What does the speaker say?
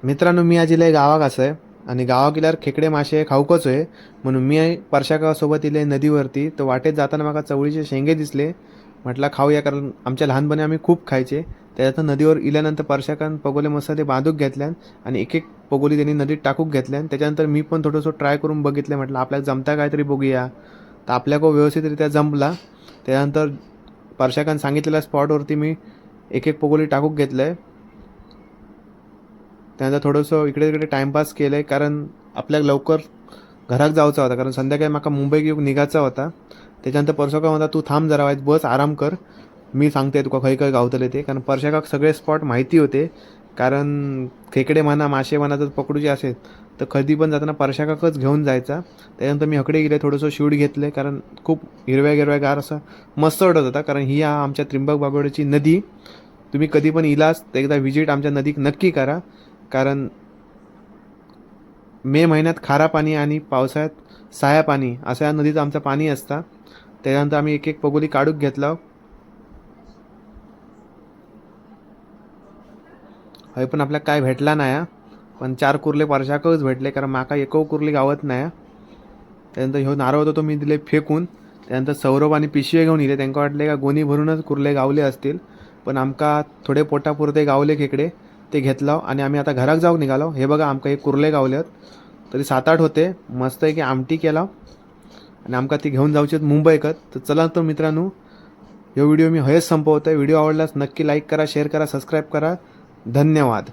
मित्रांनो, मी आज इले गावाक आहे आणि गावाक गेल्यावर खेकडे मासे खाऊकच आहे. म्हणून मी परशाकासोबत इले नदीवरती. तर वाटेत जाताना मला चवळीचे शेंगे दिसले. म्हटलं खाऊया, कारण आमच्या लहानपणी आम्ही खूप खायचे. त्याच्यातून नदीवर इल्यानंतर परशाकान पगोले मस्त ते बांधूक घेतल्यान आणि एक एक पगोली त्यांनी नदीत टाकूक घेतल्यान. त्याच्यानंतर मी पण थोडंसं ट्राय करून बघितलं. म्हटलं आपल्याला जमता काहीतरी बघूया. तर आपल्याला व्यवस्थितरित्या जमला. त्यानंतर परशाकान सांगितलेल्या स्पॉटवरती मी एक एक पगोली टाकूक घेतलंय. त्यानंतर थोडंसं इकडे तिकडे टाईमपास केलं आहे, कारण आपल्याला लवकर घरात जायचं होता, कारण संध्याकाळी मला मुंबई घेऊन निघायचा होता. त्याच्यानंतर परशोका म्हणता तू थांब जरा वाईट, बस आराम कर, मी सांगते तुका खै खै गावतले ते. कारण परशाकाक सगळे स्पॉट माहिती होते. कारण खेकडे म्हणा मासे म्हणा जर पकडूचे असेल तर कधी पण जाताना परशाकाकच घेऊन जायचा. त्याच्यानंतर मी हकडे गेले, थोडंसं शूट घेतलं, कारण खूप हिरव्या हिरव्यागार असं मस्त वाटत होता. कारण ही आमच्या त्रिंबक बागोडीची नदी. तुम्ही कधी पण इलास तर एकदा व्हिजिट आमच्या नदीक नक्की करा. कारण मे महिन्यात खारा पाणी आणि पावसाळ्यात साया पाणी असं या नदीचं आमचं पाणी असतं. त्याच्यानंतर आम्ही एक एक पगोली काढूक घेतला. हय पण आपल्याला काय भेटला नाही पण 4 कुर्ले परशाकच भेटले, कारण माका एको कुर्ली गावत नाही. त्यानंतर ह्यो नारळ होतो तो मी दिले फेकून. त्यानंतर सौरभ आणि पिशवे घेऊन येले. त्यांना वाटले का गोणी भरूनच कुर्ले गावले असतील, पण आमका थोडे पोटापुरते गावले खेकडे. ते घेतलं आणि आम्ही आता घरात जाऊन निघालो. हे बघा आमका एक कुर्ले गावलेत, तरी 7-8 होते. मस्त आहे की आमटी केला आणि आमका ती घेऊन जाऊची मुंबईकत. तर चला तर मित्रांनो, हे व्हिडिओ मी हयच संपवतोय. व्हिडिओ आवडल्यास नक्की लाईक करा, शेअर करा, सबस्क्राईब करा. धन्यवाद.